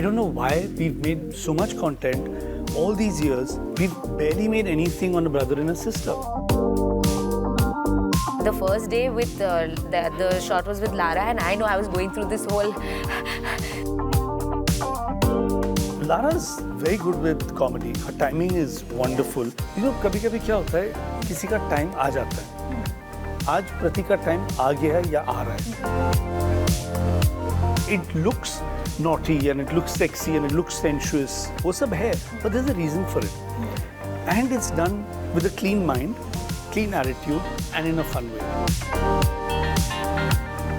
I don't know why we've made so much content all these years. We've barely made anything on a brother and a sister. The first day with the shot was with Lara, and I know I was going through this whole. Lara's very good with comedy. Her timing is wonderful. You know, कभी-कभी क्या होता है, किसी का time आ जाता है. आज प्रतीक का टाइम आ गया है या आ रहा है. It looks naughty and it looks sexy and it looks sensuous. वो सब है, but there's a reason for it. And it's done with a clean mind, clean attitude, and in a fun way.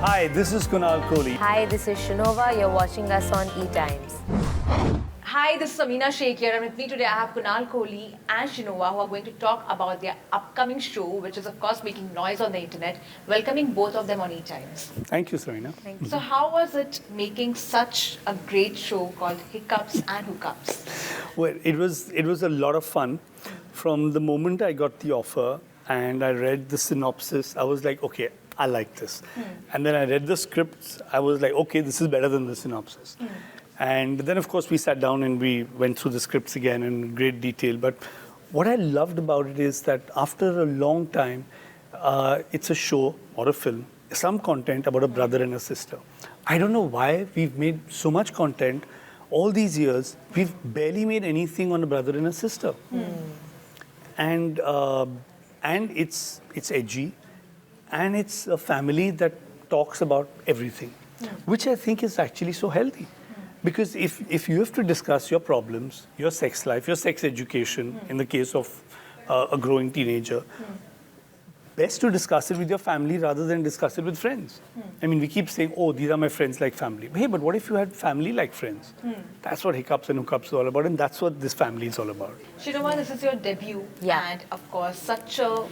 Hi, this is Kunal Kohli. Hi, this is Shinova. You're watching us on E-Times. Hi, this is Amina Sheikh here, and with me today I have Kunal Kohli and Shinova, who are going to talk about their upcoming show, which is of course making noise on the internet. Welcoming both of them on E-Times. Thank you, Serena. Thank you. So how was it making such a great show called Hiccups and Hookups? Well, it was a lot of fun. From the moment I got the offer and I read the synopsis, I was like, okay, I like this. And then I read the scripts, I was like, okay, this is better than the synopsis. And then, of course, we sat down and we went through the scripts again in great detail. But what I loved about it is that after a long time, it's a show or a film, some content about a brother and a sister. I don't know why we've made so much content all these years. We've barely made anything on a brother and a sister. And it's edgy, and it's a family that talks about everything, which I think is actually so healthy. Because if you have to discuss your problems, your sex life, your sex education, in the case of a growing teenager, best to discuss it with your family rather than discuss it with friends. I mean, we keep saying, oh, these are my friends like family. Hey, but what if you had family like friends? That's what Hiccups and Hookups is all about, and that's what this family is all about. Shinova, this is your debut, Yeah. and of course, such a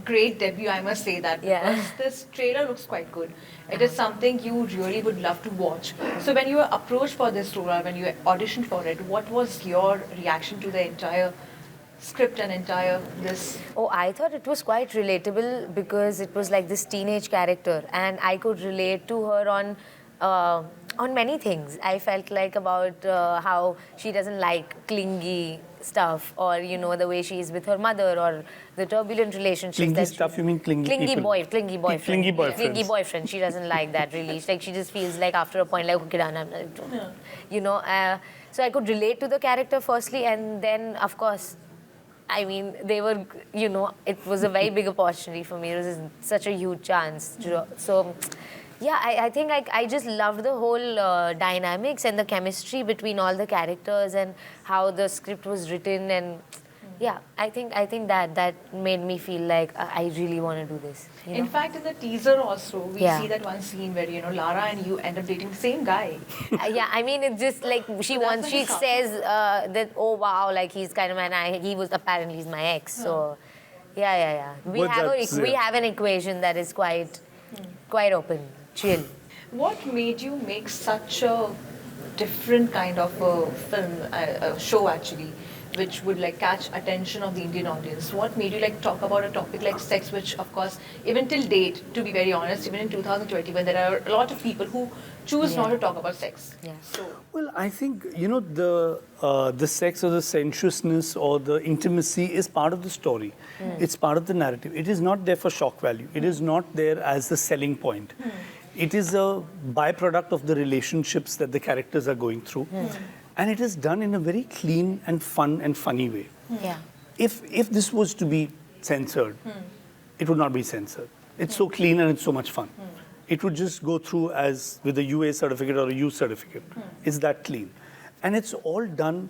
great debut, I must say that, Yeah. because this trailer looks quite good. It is something you really would love to watch. So when you were approached for this role, or when you auditioned for it, what was your reaction to the entire script and entire this? Oh, I thought it was quite relatable because it was like this teenage character, and I could relate to her on many things. I felt like about how she doesn't like clingy stuff, or you know, the way she is with her mother, or the turbulent relationships. Clingy that stuff, you mean clingy clingy people? clingy boyfriend. Clingy boyfriends. Clingy boyfriend. She doesn't like that really. It's like she just feels like after a point, like okay, done. I'm like, you know. So I could relate to the character firstly, and then of course, I mean, they were, you know, it was a very big opportunity for me. It was such a huge chance. So, yeah, I think I just loved the whole dynamics and the chemistry between all the characters and how the script was written. And yeah, I think that made me feel like I really want to do this. You know? In fact, in the teaser also, we Yeah. see that one scene where, you know, Lara and you end up dating the same guy. Yeah, I mean, it's just like she that's the hiccup. says that, oh wow, like he's kind of he was apparently he's my ex. So, yeah. We Well, we have an equation that is quite open, chill. What made you make such a different kind of a film, a show actually, which would like catch attention of the Indian audience? What made you like talk about a topic like sex, which of course, even till date, to be very honest, even in 2020, when there are a lot of people who choose not to talk about sex. Yeah. So, Well, I think, you know, the sex or the sensuousness or the intimacy is part of the story. It's part of the narrative. It is not there for shock value. It is not there as the selling point. It is a byproduct of the relationships that the characters are going through. And it is done in a very clean and fun and funny way. Yeah. If this was to be censored, it would not be censored. It's so clean and it's so much fun. It would just go through as with a UA certificate or a U certificate. It's that clean. And it's all done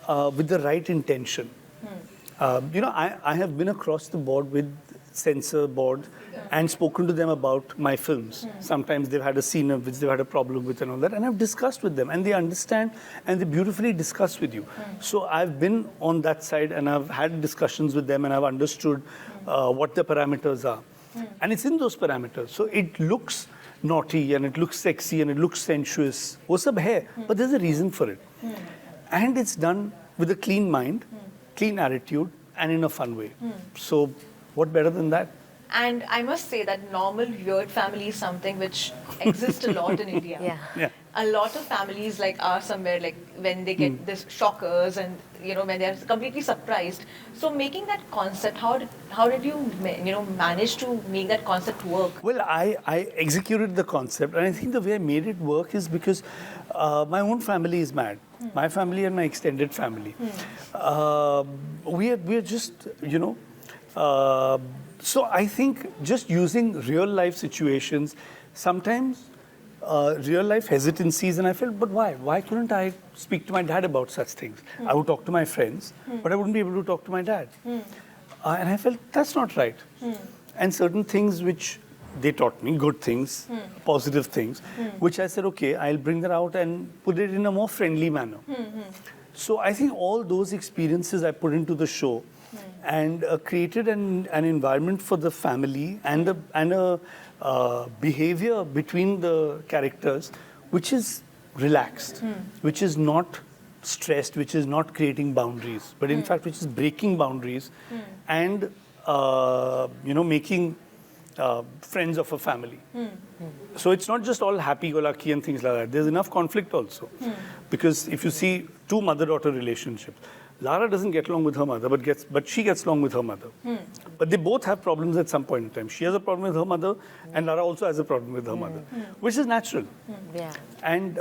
with the right intention. You know, I have been across the board with censor board and spoken to them about my films. Sometimes they've had a scene of which they've had a problem with and all that, and I've discussed with them, and they understand and they beautifully discuss with you. So I've been on that side, and I've had discussions with them, and I've understood what the parameters are. And it's in those parameters. So it looks naughty, and it looks sexy, and it looks sensuous. वो सब है, but there's a reason for it. And it's done with a clean mind, clean attitude, and in a fun way. So what better than that? And I must say that normal weird family is something which exists a lot in India. Yeah. Yeah. A lot of families like are somewhere like when they get this shockers and when they're completely surprised. So making that concept, how did you manage to make that concept work? Well, I executed the concept, and I think the way I made it work is because my own family is mad. My family and my extended family. We are just, so I think just using real life situations, sometimes real life hesitancies, and I felt, but why? Why couldn't I speak to my dad about such things? I would talk to my friends, but I wouldn't be able to talk to my dad. And I felt that's not right. And certain things which they taught me, good things, positive things, which I said, okay, I'll bring that out and put it in a more friendly manner. So I think all those experiences I put into the show and created an environment for the family and a behavior between the characters which is relaxed, which is not stressed, which is not creating boundaries, but in fact which is breaking boundaries and making friends of a family. So it's not just all happy-go-lucky and things like that. There's enough conflict also. Because if you see two mother-daughter relationships, Lara doesn't get along with her mother, but she gets along with her mother. But they both have problems at some point in time. She has a problem with her mother, and Lara also has a problem with her mother, which is natural. Yeah. And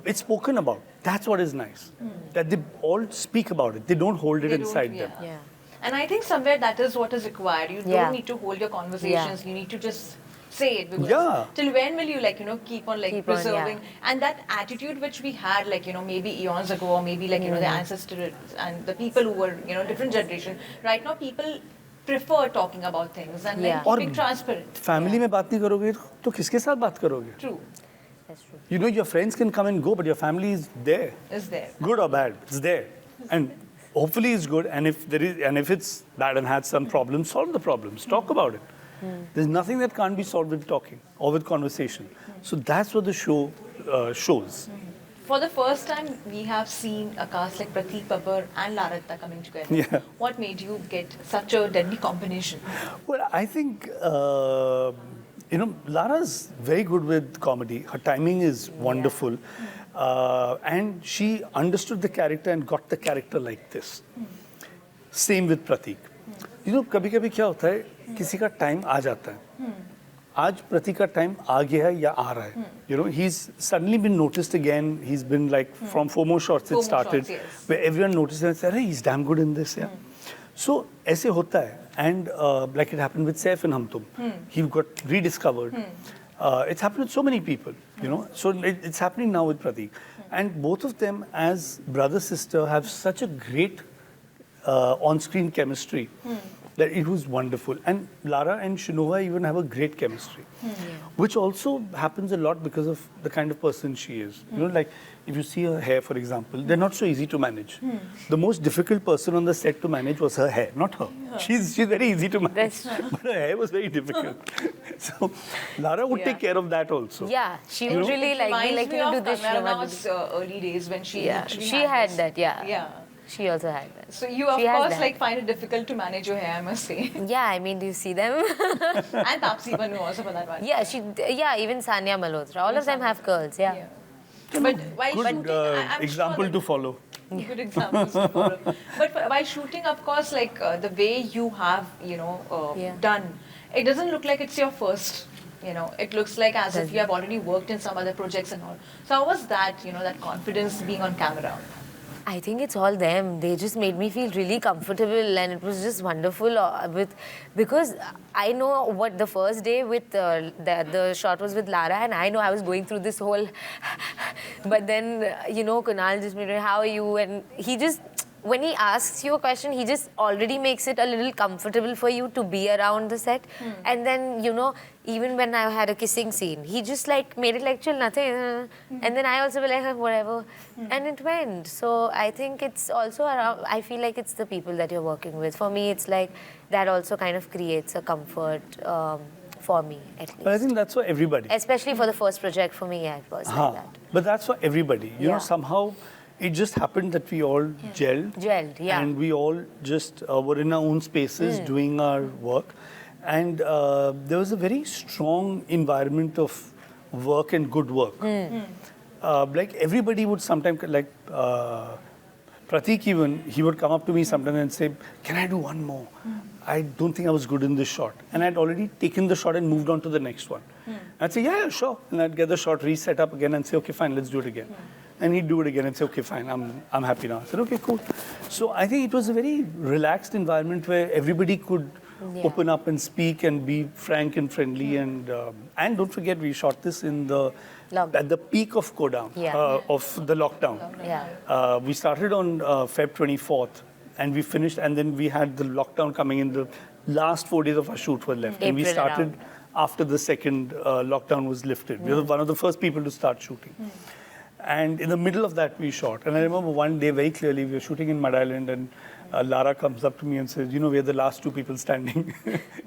it's spoken about. That's what is nice. That they all speak about it. They don't hold it They don't, inside yeah. them. Yeah. And I think somewhere that is what is required. You Yeah. don't need to hold your conversations. You need to just say it. Because Yeah. till when will you keep on Keep on, preserving? yeah. And that attitude which we had maybe eons ago, or maybe the ancestors and the people who were different generation. Right now people prefer talking about things and Yeah. keeping transparent. Family में बात नहीं करोगे तो किसके साथ बात करोगे? True. That's true. Your friends can come and go, but your family is there. Is there. Good or bad, it's there. And hopefully it's good. And if it's bad and had some problems, solve the problems. Talk about it. There's nothing that can't be solved with talking or with conversation. So that's what the show shows. For the first time, we have seen a cast like Prateek Babbar and Laratta coming together. Yeah. What made you get such a deadly combination? Well, I think, Lara's very good with comedy. Her timing is wonderful. And she understood the character and got the character like this. Same with Prateek. कभी-कभी क्या होता है, किसी का time आ जाता है. आज प्रतीक का टाइम आ गया है या आ रहा है. He's suddenly been noticed again. He's been from FOMO shots it started, yes. where everyone noticed and said, hey, he's damn good in this. Yeah. So ऐसे होता है. And like it happened with Saif and Hum Tum. He got rediscovered. It's happened with so many people, So it's happening now with Prateek. And both of them as brother-sister have such a great on-screen chemistry that it was wonderful. And Lara and Shinova even have a great chemistry, which also happens a lot because of the kind of person she is. Like if you see her hair, for example, they're not so easy to manage. The most difficult person on the set to manage was her hair, not her. She's very easy to manage, but her hair was very difficult. So Lara would take care of that also. Yeah, she would really It like be reminds like, me do of this, Kamala Shinova, do Rana's this. early days when she Yeah, literally she had this. that, yeah. Yeah. She also had that. So you of She has course that. find it difficult to manage your hair, I must say. Yeah, I mean, do you see them? And Taapsee Pannu also for that one. Yeah, even Sanya Malhotra. All of them have curls, yeah. But while Good shooting, I'm example sure to follow. Good examples to follow. But while shooting, of course, the way you have, Yeah. done, it doesn't look like it's your first. It looks like as if you have already worked in some other projects and all. So how was that, that confidence being on camera? I think it's all them. They just made me feel really comfortable, and it was just wonderful. Because I know what the first day with the shot was with Lara, and I know I was going through this whole. But then Kunal just made me, how are you? And he just. When he asks you a question, he just already makes it a little comfortable for you to be around the set. And then, even when I had a kissing scene, he just made it chill, nothing. And then I also be like, whatever. And it went. So I think it's also around, I feel like it's the people that you're working with. For me, it's that also kind of creates a comfort for me, at least. But I think that's for everybody. Especially for the first project, for me, yeah, it was like that. But that's for everybody. Yeah. Somehow it just happened that we all gelled. Gelled, yeah. And we all just were in our own spaces doing our work. And there was a very strong environment of work and good work. Like everybody would sometimes, like Pratik even, he would come up to me sometimes and say, can I do one more? I don't think I was good in this shot. And I'd already taken the shot and moved on to the next one. I'd say, yeah, sure. And I'd get the shot reset up again and say, okay, fine, let's do it again. And he'd do it again and say, okay, fine, I'm happy now. I said, okay, cool. So I think it was a very relaxed environment where everybody could open up and speak and be frank and friendly. And don't forget, we shot this in at the peak of Kodam, of the lockdown. We started on Feb 24th and we finished, and then we had the lockdown coming in. The last 4 days of our shoot were left. And we started after the second lockdown was lifted. We were one of the first people to start shooting. And in the middle of that, we shot. And I remember one day very clearly, we were shooting in Mud Island, and Lara comes up to me and says, you know, we're the last two people standing.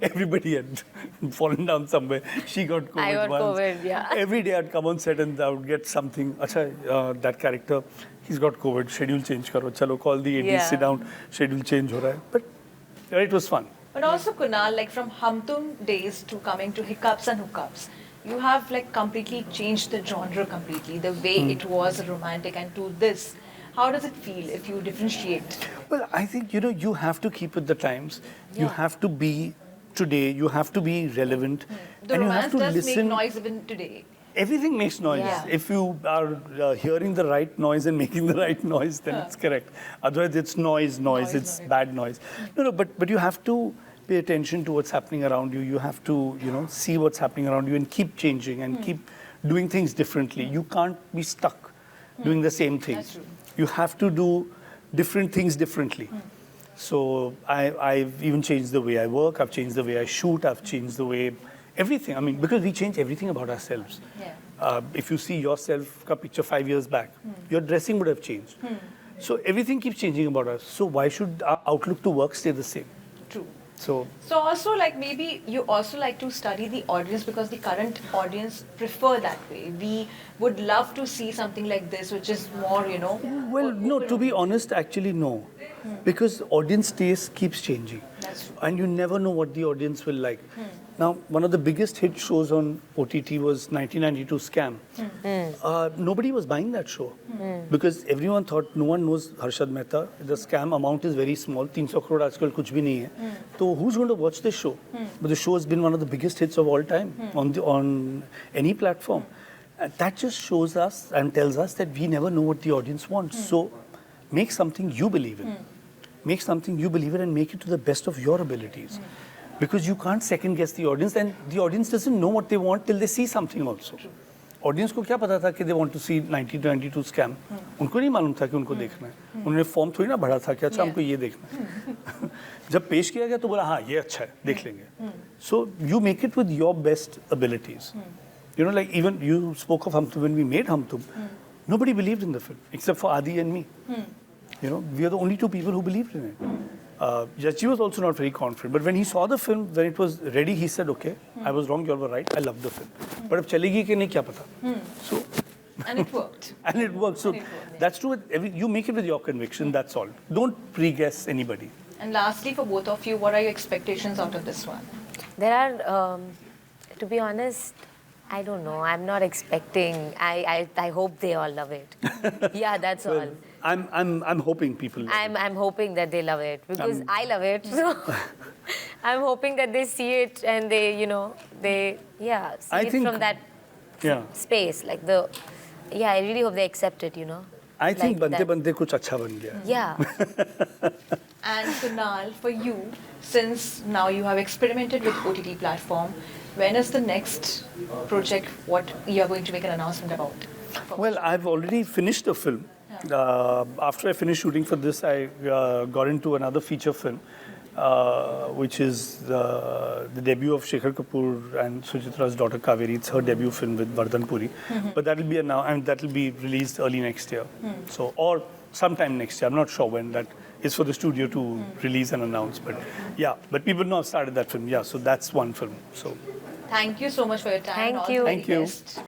Everybody had fallen down somewhere. She got COVID I got once. COVID, yeah. Every day I'd come on set and I would get something. Acha, that character, he's got COVID. Schedule change karo. Chalo, call the AD, sit down. Schedule change ho raha hai. But it was fun. But also, Kunal, like from Hum Tum days to coming to Hiccups and Hookups, you have like completely changed the genre completely, the way it was romantic, and to this. How does it feel if you differentiate? Well, I think, you know, you have to keep with the times. You have to be today. You have to be relevant. The and you romance have to does listen. make noise even today. Everything makes noise. Yeah. If you are hearing the right noise and making the right noise, then it's correct. Otherwise, it's noise. It's bad noise. No, but you have to pay attention to what's happening around you. You have to, you know, see what's happening around you and keep changing and keep doing things differently. You can't be stuck doing the same thing. That's true. You have to do different things differently. So I've even changed the way I work. I've changed the way I shoot. I've changed the way everything. I mean, because we change everything about ourselves. Yeah. If you see yourself ka picture 5 years back, your dressing would have changed. So everything keeps changing about us. So why should our outlook to work stay the same? True. So So also like maybe you also like to study the audience because the current audience prefer that way. We would love to see something like this, which is more, you know. well, no. To be honest, actually, no, because audience taste keeps changing, That's true. and you never know what the audience will like. Now, one of the biggest hit shows on OTT was 1992 Scam. Nobody was buying that show because everyone thought no one knows Harshad Mehta. The scam amount is very small. 300 crore आजकल कुछ भी नहीं है. So who's going to watch this show? But the show has been one of the biggest hits of all time on any platform. That just shows us and tells us that we never know what the audience wants. So make something you believe in. Make something you believe in and make it to the best of your abilities. Because you can't second guess the audience, and the audience doesn't know what they want till they see something also. Audience को क्या पता था कि they want to see 1992 scam? उनको नहीं मालूम था कि उनको देखना है. उन्होंने फॉर्म थोड़ी ना भरा था कि अच्छा हमको ये देखना है. जब पेश किया गया तो बोला हाँ ये अच्छा है देख लेंगे. So you make it with your best abilities. You know, like even you spoke of Hum Tum when we made Hum Tum. Nobody believed in the film except for Adi and me. You know, we are the only two people who believed in it. Yachi was also not very confident. But when he saw the film, when it was ready, he said, okay, I was wrong, you all were right, I love the film. But अब चलेगी कि नहीं क्या पता. So, And it worked. and it worked. So that's true. You make it with your conviction, that's all. Don't pre-guess anybody. And lastly, for both of you, what are your expectations out of this one? There are, to be honest, I don't know. I'm not expecting. I hope they all love it. Yeah, that's all. I'm hoping people love it. I'm hoping that they love it because I love it. So I'm hoping that they see it and they, you know, see it from that space. Like I really hope they accept it, you know. I think like bante kuch acha ban gaya. Yeah. And Kunal, for you, since now you have experimented with OTT platform, when is the next project what you are going to make an announcement about? Well, I've already finished the film. After I finished shooting for this, I got into another feature film, which is the debut of Shekhar Kapoor and Suchitra's daughter Kaveri. It's her debut film with Vardhan Puri. But that will be released early next year. So, or sometime next year. I'm not sure when. That is for the studio to release and announce. But yeah, but people know I've started that film. Yeah, so that's one film. So Thank you so much for your time. Thank All the you. very Thank you. best.